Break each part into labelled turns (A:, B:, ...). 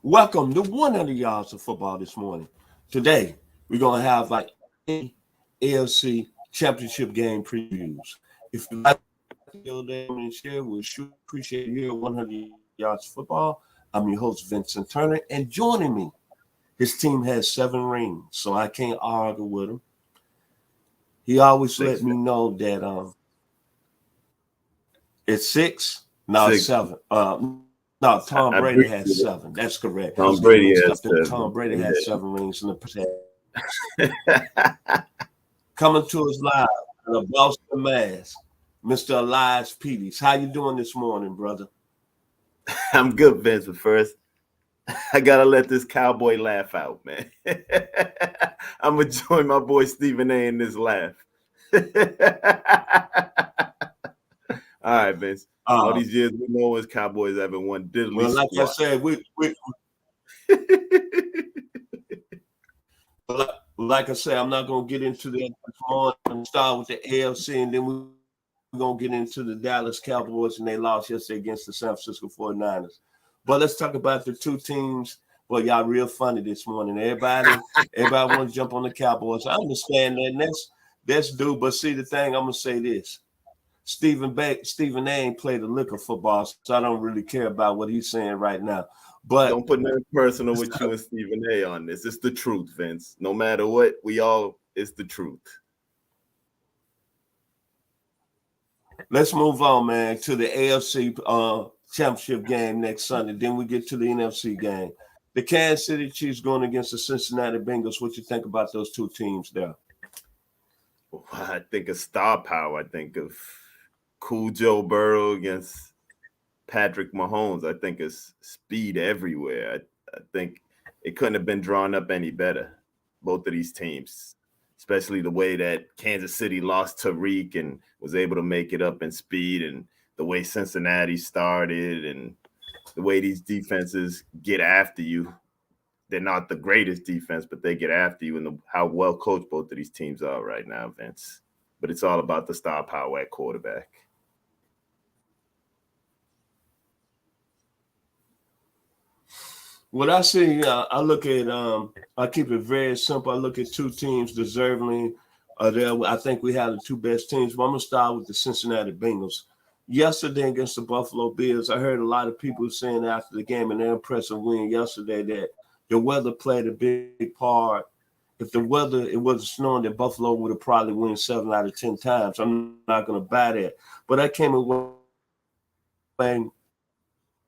A: Welcome to 100 Yards of Football this morning. Today, we're going to have like AFC championship game previews. If you like your name and share, we'll sure appreciate you here at 100 Yards of Football. I'm your host, Vincent Turner, and joining me, his team has 7 rings, so I can't argue with him. He always let me know that it's 6. No, it's 7. No, Tom Brady has 7. That's correct.
B: Tom Brady has 7.
A: Tom Brady has 7 rings in the past. Coming to us live in a Boston Mass, Mr. Elias Pires. How you doing this morning, brother?
B: I'm good, Vince. But first, I gotta let this cowboy laugh out, man. I'm gonna join my boy Stephen A in this laugh. All right, Vince. All these years we know as Cowboys haven't won diddly
A: well, like
B: squat.
A: I said, like I said, I'm not gonna get into that this morning. I'm gonna start with the AFC, and then we're gonna get into the Dallas Cowboys, and they lost yesterday against the San Francisco 49ers. But let's talk about the two teams. Well, y'all real funny this morning. Everybody want to jump on the Cowboys. I understand that, and that's due. But see, the thing, I'm gonna say this. Stephen A ain't played a lick of football, so I don't really care about what he's saying right now. But
B: don't put nothing personal with you and Stephen A on this. It's the truth, Vince. No matter what, it's the truth.
A: Let's move on, man, to the AFC championship game next Sunday. Then we get to the NFC game. The Kansas City Chiefs going against the Cincinnati Bengals. What you think about those two teams there?
B: I think of star power. I think of cool Joe Burrow against Patrick Mahomes. I think it's speed everywhere. I think it couldn't have been drawn up any better, both of these teams, especially the way that Kansas City lost Tariq and was able to make it up in speed, and the way Cincinnati started and the way these defenses get after you. They're not the greatest defense, but they get after you, and how well coached both of these teams are right now, Vince. But it's all about the star power at quarterback.
A: What I see, I look at, I keep it very simple. I look at two teams deservingly. I think we have the two best teams. But I'm going to start with the Cincinnati Bengals. Yesterday against the Buffalo Bills, I heard a lot of people saying after the game and their impressive win yesterday that the weather played a big part. If it wasn't snowing, that Buffalo would have probably won 7 out of 10 times. I'm not going to buy that. But I came away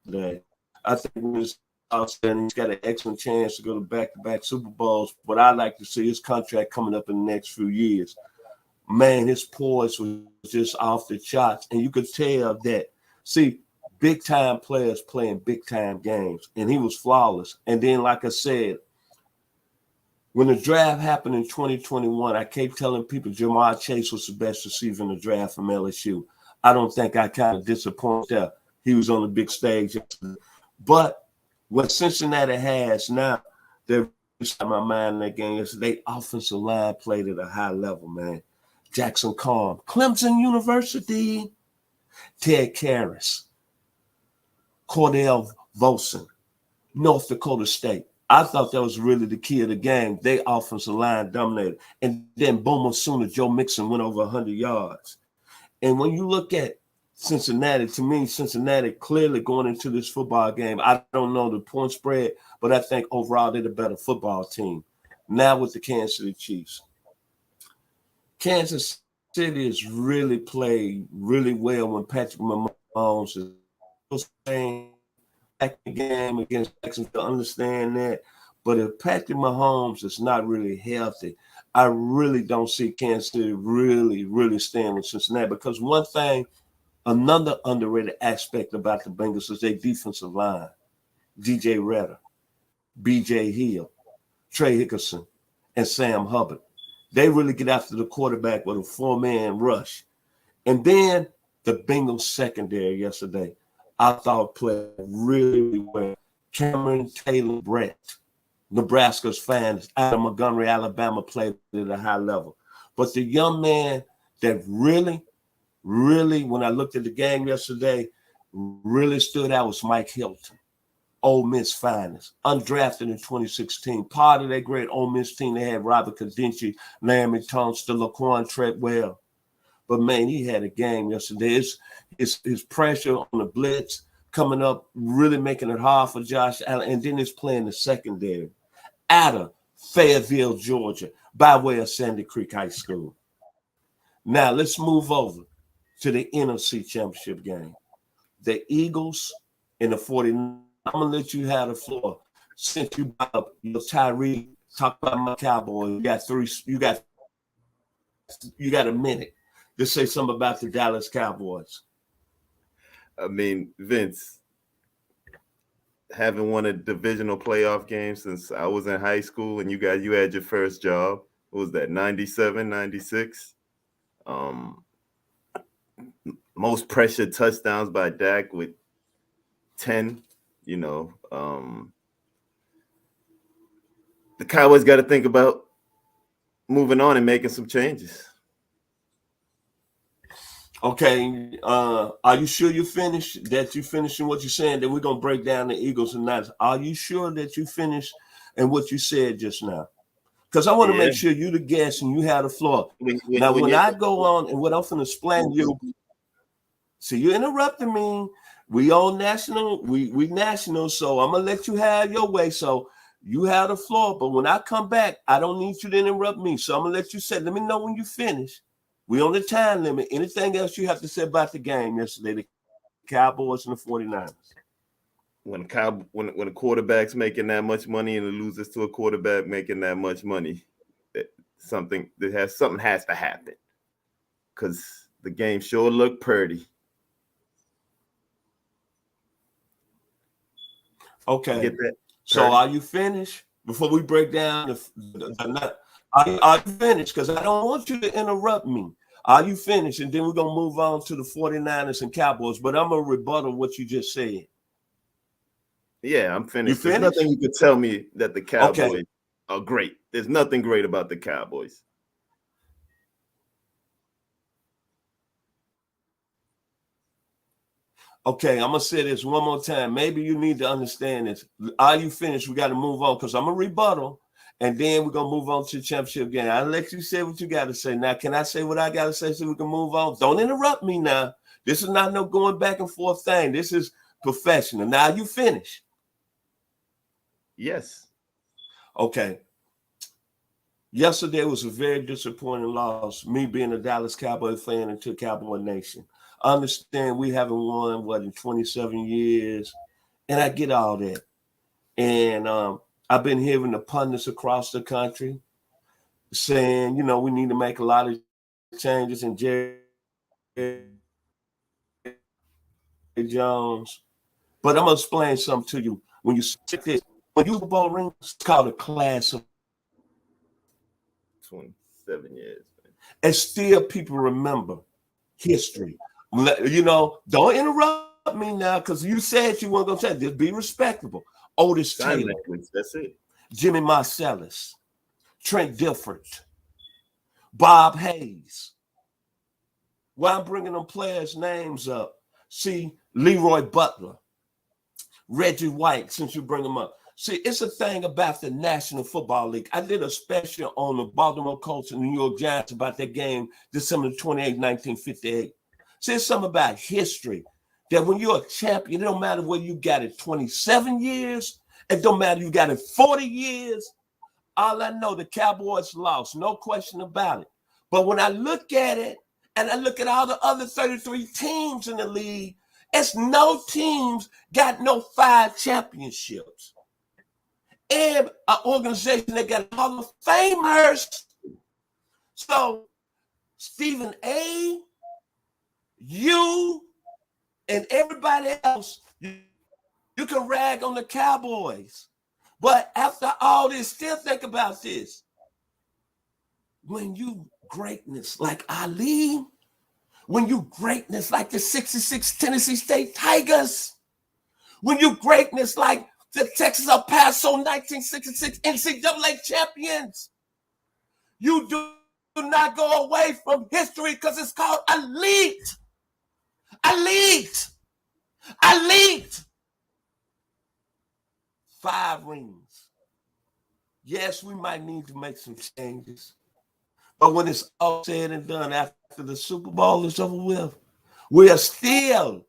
A: today. I think he's got an excellent chance to go to back-to-back Super Bowls. But I'd like to see his contract coming up in the next few years. Man, his poise was just off the charts. And you could tell that, see, big-time players playing big-time games. And he was flawless. And then, like I said, when the draft happened in 2021, I kept telling people Jamar Chase was the best receiver in the draft from LSU. I don't think I kind of disappointed there. He was on the big stage. But what Cincinnati has now, they're in my mind in that game is their offensive line played at a high level, man. Jackson Carm, Clemson University, Ted Karras, Cordell Volson, North Dakota State. I thought that was really the key of the game. They offensive line dominated. And then boom, sooner Joe Mixon went over 100 yards. And when you look at Cincinnati, to me, Cincinnati clearly going into this football game, I don't know the point spread, but I think overall they're the better football team. Now with the Kansas City Chiefs. Kansas City has really played really well when Patrick Mahomes is playing back the game against Jacksonville, understand that. But if Patrick Mahomes is not really healthy, I really don't see Kansas City really staying with Cincinnati. Because one thing, another underrated aspect about the Bengals is their defensive line. DJ Redder, B.J. Hill, Trey Hickerson, and Sam Hubbard. They really get after the quarterback with a 4-man rush. And then the Bengals secondary yesterday, I thought played really well. Cameron Taylor Brett Nebraska's fans out of Montgomery, Alabama played at a high level. But the young man that really, when I looked at the game yesterday, really stood out was Mike Hilton, Ole Miss finest, undrafted in 2016. Part of that great Ole Miss team, they had Robert Cadenci, Larry Tunster, Laquan Treadwell. But, man, he had a game yesterday. His pressure on the blitz coming up, really making it hard for Josh Allen. And then he's playing the secondary out of Fayetteville, Georgia, by way of Sandy Creek High School. Now, let's move over to the NFC Championship game. The Eagles and the 49ers. I'm going to let you have the floor. Since you brought up your Tyree, talk about my Cowboys. You got a minute to say something about the Dallas Cowboys.
B: I mean, Vince, haven't won a divisional playoff game since I was in high school, and you had your first job. What was that, 97, 96? Most pressure touchdowns by Dak with 10. The Cowboys got to think about moving on and making some changes.
A: Okay, are you sure you finished? That you finishing what you're saying? Then we're gonna break down the Eagles and Niners. Are you sure that you finished and what you said just now? Because I want to make sure you the guest and you have the floor. When I go on and what I'm going to explain to you, see, you interrupting me. We all national, we national, so I'm gonna let you have your way. So you have the floor, but when I come back, I don't need you to interrupt me. So I'm gonna let you say. Let me know when you finish. We on the time limit. Anything else you have to say about the game yesterday, the Cowboys and the 49ers?
B: When a quarterback's making that much money and it loses to a quarterback making that much money, something has to happen. Because the game sure looked pretty.
A: Okay. Get that? So are you finished? Before we break down are you finished? Because I don't want you to interrupt me. Are you finished? And then we're going to move on to the 49ers and Cowboys. But I'm going to rebuttal what you just said.
B: Yeah, I'm finished. There's nothing you could tell me that the Cowboys are great. There's nothing great about the Cowboys.
A: Okay, I'm going to say this one more time. Maybe you need to understand this. Are you finished? We got to move on because I'm going to rebuttal. And then we're going to move on to the championship game. I'll let you say what you got to say. Now, can I say what I got to say so we can move on? Don't interrupt me now. This is not no going back and forth thing. This is professional. Now, you finish?
B: Yes.
A: Okay. Yesterday was a very disappointing loss. Me being a Dallas Cowboy fan into Cowboy Nation. I understand we haven't won, in 27 years. And I get all that. And I've been hearing the pundits across the country saying, we need to make a lot of changes in Jerry Jones. But I'm going to explain something to you. When you sit this, when you ball ring, it's called a class of
B: 27 years. Man.
A: And still people remember history. Don't interrupt me now because you said you weren't going to say this. Be respectable. Otis Taylor.
B: That's it.
A: Jimmy Marcellus. Trent Dilford. Bob Hayes. Why I'm bringing them players' names up. See, Leroy Butler. Reggie White, since you bring them up. See, it's a thing about the National Football League. I did a special on the Baltimore Colts and New York Giants about that game December 28, 1958. See, it's something about history that when you're a champion, it don't matter whether you got it 27 years, it don't matter you got it 40 years. All I know, the Cowboys lost, no question about it. But when I look at it and I look at all the other 33 teams in the league, it's no teams got no 5 championships. And an organization that got Hall of Famers. So, Stephen A., you, and everybody else, you can rag on the Cowboys. But after all this, still think about this. When you greatness like Ali, when you greatness like the 66 Tennessee State Tigers, when you greatness like The Texas El Paso 1966 NCAA champions. You do not go away from history because it's called elite. Elite. Elite. 5 rings. Yes, we might need to make some changes. But when it's all said and done, after the Super Bowl is over with, we are still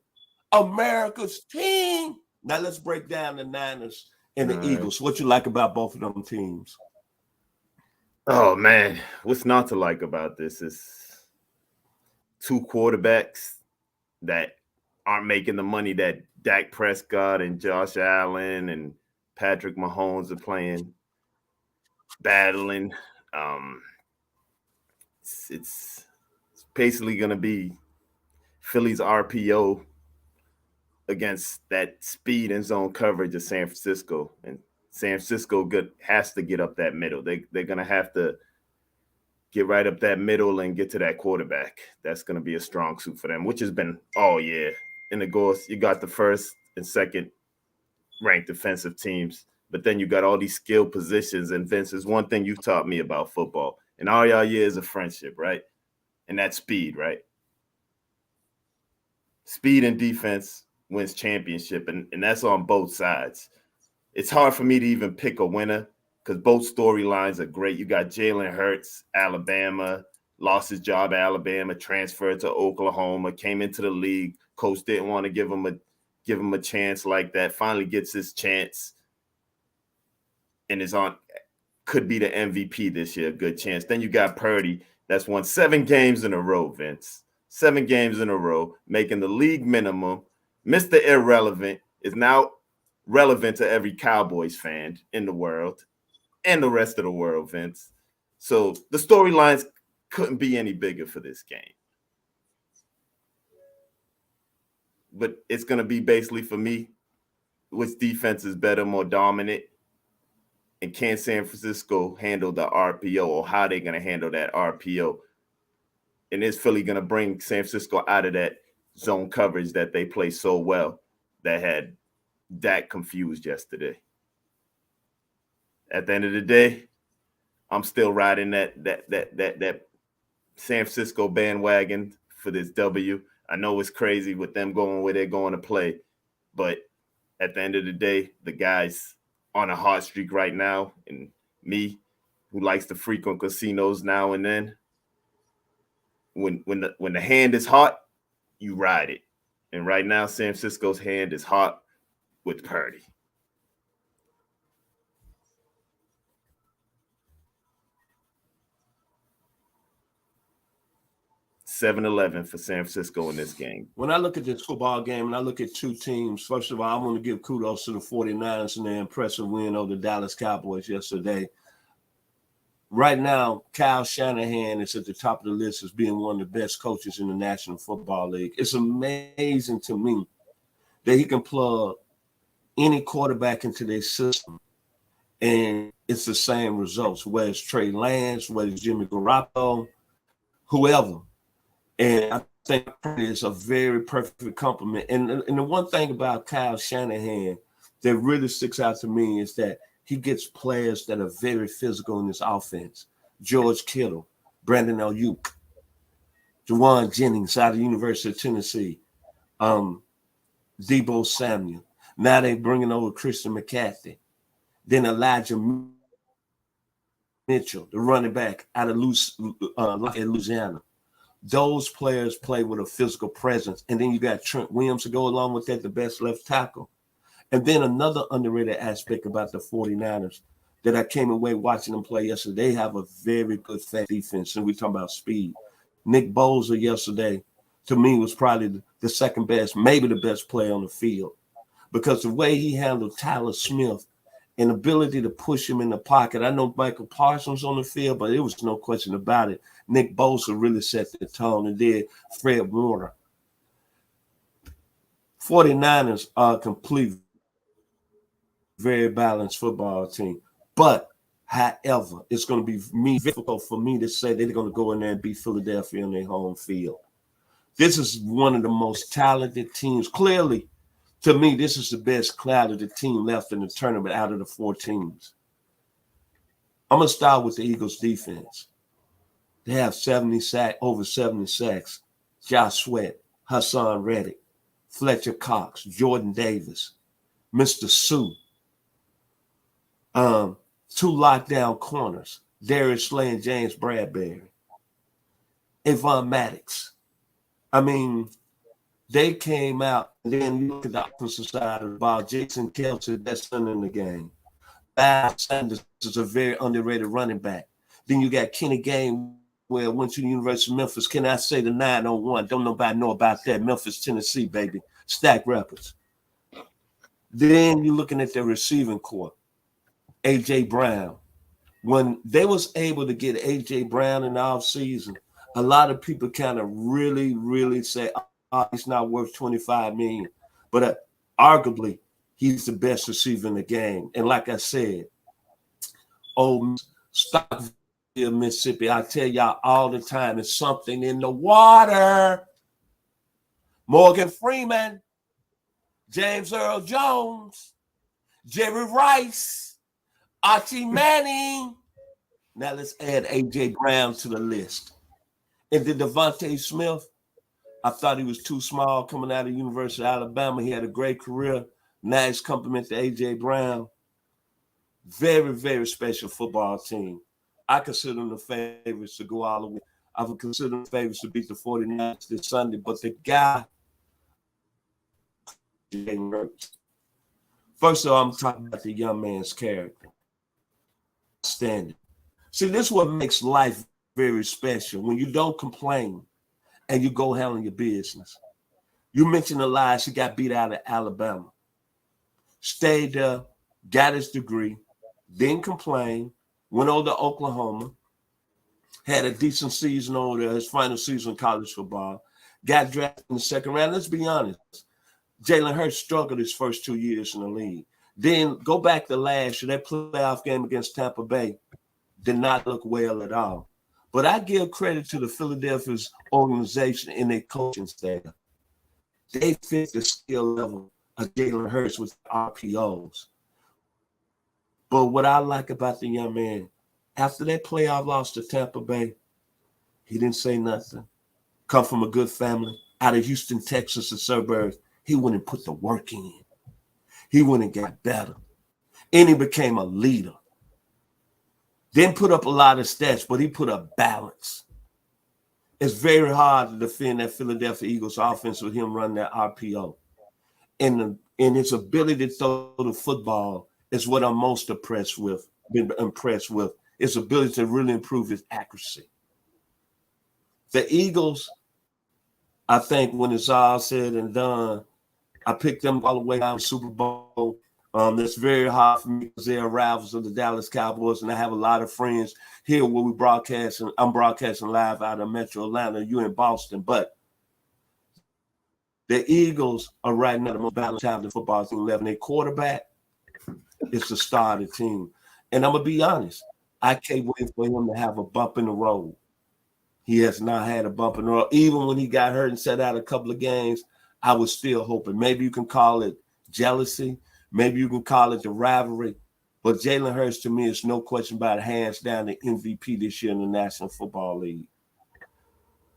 A: America's team. Now let's break down the Niners and the Eagles. What you like about both of them teams?
B: Oh, man. What's not to like about this is 2 quarterbacks that aren't making the money that Dak Prescott and Josh Allen and Patrick Mahomes are playing, battling. It's basically going to be Philly's RPO against that speed and zone coverage of San Francisco. And San Francisco has to get up that middle. They're going to have to get right up that middle and get to that quarterback. That's going to be a strong suit for them, which has been all year. And of course, you got the first and second ranked defensive teams, but then you got all these skill positions. And Vince, is one thing you've taught me about football in all y'all years of friendship, right? And that's speed, right? Speed and defense wins championship, and that's on both sides. It's hard for me to even pick a winner because both storylines are great. You got Jalen Hurts, Alabama, lost his job at Alabama, transferred to Oklahoma, came into the league. Coach didn't want to give him a chance like that. Finally gets his chance and could be the MVP this year. Good chance. Then you got Purdy that's won 7 games in a row, Vince. 7 games in a row, making the league minimum. Mr. Irrelevant is now relevant to every Cowboys fan in the world and the rest of the world, Vince. So the storylines couldn't be any bigger for this game. But it's going to be basically for me, which defense is better, more dominant, and can San Francisco handle the RPO, or how they're going to handle that RPO? And is Philly going to bring San Francisco out of that zone coverage that they play so well that had Dak confused yesterday? At the end of the day, I'm still riding that San Francisco bandwagon for this W. I know it's crazy with them going where they're going to play, but at the end of the day, the guy's on a hot streak right now, and me, who likes to frequent casinos now and then, when the hand is hot, you ride it. And right now, San Francisco's hand is hot with Purdy. $7-11 for San Francisco in this game.
A: When I look at this football game and I look at 2 teams, first of all, I want to give kudos to the 49ers and their impressive win over the Dallas Cowboys yesterday. Right now, Kyle Shanahan is at the top of the list as being one of the best coaches in the National Football League. It's amazing to me that he can plug any quarterback into their system, and it's the same results, whether it's Trey Lance, whether it's Jimmy Garoppolo, whoever. And I think it's a very perfect compliment. And the one thing about Kyle Shanahan that really sticks out to me is that he gets players that are very physical in his offense. George Kittle, Brandon Ayuk, Juwan Jennings out of the University of Tennessee, Deebo Samuel. Now they're bringing over Christian McCaffrey. Then Elijah Mitchell, the running back out of Louisiana. Those players play with a physical presence. And then you got Trent Williams to go along with that, the best left tackle. And then another underrated aspect about the 49ers that I came away watching them play yesterday, they have a very good defense. And we're talking about speed. Nick Bosa yesterday, to me, was probably the second best, maybe the best player on the field. Because the way he handled Tyler Smith and ability to push him in the pocket. I know Michael Parsons on the field, but there was no question about it. Nick Bosa really set the tone, and then Fred Warner. 49ers are a complete, very balanced football team. But, however, it's going to be difficult for me to say they're going to go in there and beat Philadelphia on their home field. This is one of the most talented teams. Clearly, To me, this is the best cloud of the team left in the tournament out of the 4 teams. I'm going to start with the Eagles defense. They have over 70 sacks. Josh Sweat, Hassan Reddick, Fletcher Cox, Jordan Davis, Mr. Sue. 2 lockdown corners, Darius Slay and James Bradbury. Avon Maddox. I mean, they came out, and then you look at the opposite side of the ball. Jason Kelce, that's in the game. Miles Sanders is a very underrated running back. Then you got Kenny Gainwell, went to the University of Memphis. Can I say the 901? Don't nobody know about that. Memphis, Tennessee, baby. Stack records. Then you're looking at the receiving corps. A.J. Brown. When they was able to get A.J. Brown in the offseason, a lot of people kind of really say, oh, he's not worth $25 million. But arguably, he's the best receiver in the game. And like I said, Stockville, Mississippi, I tell y'all all the time, it's something in the water. Morgan Freeman, James Earl Jones, Jerry Rice, Archie Manning. Now let's add A.J. Brown to the list. And then Devontae Smith, I thought he was too small coming out of the University of Alabama. He had a great career. Nice compliment to A.J. Brown. Very, very special football team. I consider them the favorites to go all the way. I would consider them favorites to beat the 49ers this Sunday. But the guy, first of all, I'm talking about the young man's character. Standing. See, this is what makes life very special. When you don't complain and you go handle your business. You mentioned Elias, he got beat out of Alabama. Stayed there, got his degree, didn't complain, went over to Oklahoma, had a decent season over there, his final season in college football, got drafted in the second round. Let's be honest. Jalen Hurts struggled his first 2 years in the league. Then go back to last year, that playoff game against Tampa Bay did not look well at all. But I give credit to the Philadelphia's organization and their coaching staff. They fit the skill level of Jalen Hurts with RPOs. But what I like about the young man, after that playoff loss to Tampa Bay, he didn't say nothing. Come from a good family, out of Houston, Texas, the suburbs. He went and put the work in. He went and got better. And he became a leader. Didn't put up a lot of stats, but he put up balance. It's very hard to defend that Philadelphia Eagles offense with him running that RPO. And his ability to throw the football is what I'm most impressed with. His ability to really improve his accuracy. The Eagles, I think when it's all said and done, I picked them all the way down to Super Bowl. It's very hard for me because they're rivals of the Dallas Cowboys, and I have a lot of friends here where we broadcast, and I'm broadcasting live out of Metro Atlanta. You in Boston, but the Eagles are right now the most balanced talented football team left. And their quarterback is the star of the team. And I'm gonna be honest, I can't wait for him to have a bump in the road. He has not had a bump in the road. Even when he got hurt and sat out a couple of games, I was still hoping. Maybe you can call it jealousy. Maybe you can call it the rivalry. But Jalen Hurts, to me, is no question about it, hands down the MVP this year in the National Football League.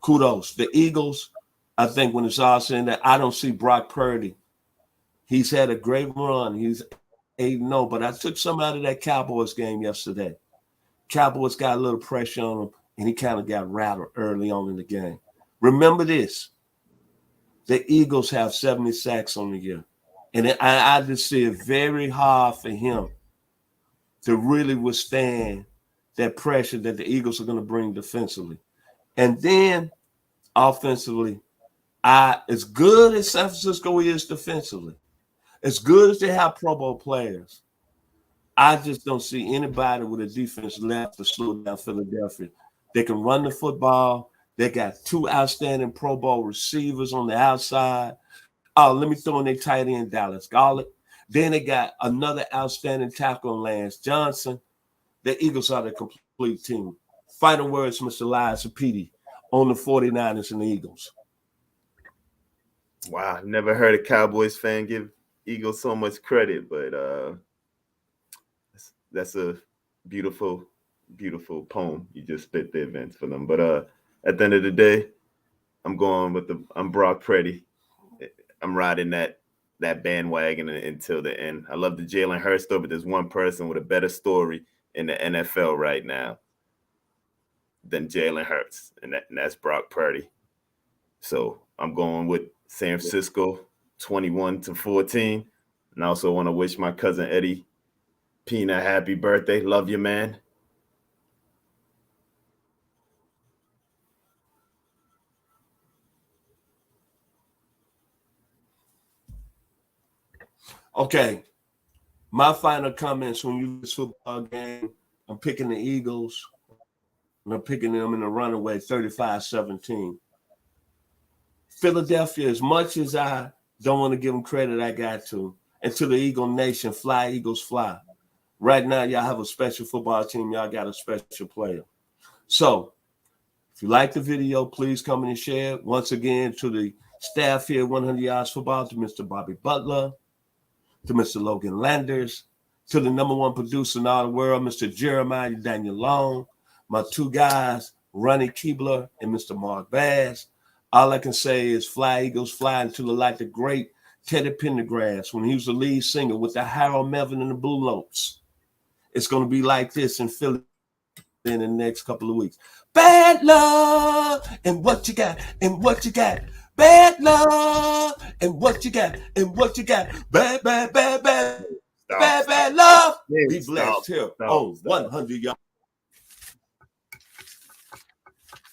A: Kudos. The Eagles, I think when it's all said and done, I don't see Brock Purdy. He's had a great run. He's 8-0, but I took some out of that Cowboys game yesterday. Cowboys got a little pressure on him, and he kind of got rattled early on in the game. Remember this. The Eagles have 70 sacks on the year. And I just see it very hard for him to really withstand that pressure that the Eagles are going to bring defensively. And then offensively, as good as San Francisco is defensively, as good as they have Pro Bowl players, I just don't see anybody with a defense left to slow down Philadelphia. They can run the football. They got 2 outstanding Pro Bowl receivers on the outside. Oh, let me throw in their tight end, Dallas Goedert. Then they got another outstanding tackle, Lance Johnson. The Eagles are the complete team. Final words, Mr. Elias Pires, on the 49ers and the Eagles.
B: Wow, never heard a Cowboys fan give Eagles so much credit, but that's a beautiful, beautiful poem you just spit there, Vince, for them. But at the end of the day, I'm Brock Purdy. I'm riding that bandwagon until the end. I love the Jalen Hurts story, but there's one person with a better story in the NFL right now than Jalen Hurts, and that's Brock Purdy. So I'm going with San Francisco 21-14. And I also want to wish my cousin Eddie Pina happy birthday. Love you, man.
A: Okay. My final comments when you this football game, I'm picking the Eagles, and I'm picking them in a runaway 35-17. Philadelphia, as much as I don't want to give them credit, I got to. And to the Eagle Nation, fly, Eagles, fly. Right now, y'all have a special football team. Y'all got a special player. So, if you like the video, please come in and share it. Once again, to the staff here, 100 Yards Football, to Mr. Bobby Butler, to Mr. Logan Landers, to the #1 producer in all the world, Mr. Jeremiah Daniel Long, my two guys, Ronnie Keebler and Mr. Mark Bass. All I can say is fly, Eagles, fly, until like the great Teddy Pendergrass when he was the lead singer with the Harold Melvin and the Blue Notes. It's going to be like this in Philly in the next couple of weeks. Bad love and what you got and what you got. Bad love and what you got and what you got. Bad, bad, bad, bad, bad, bad love. Be blessed here on 100 Yards.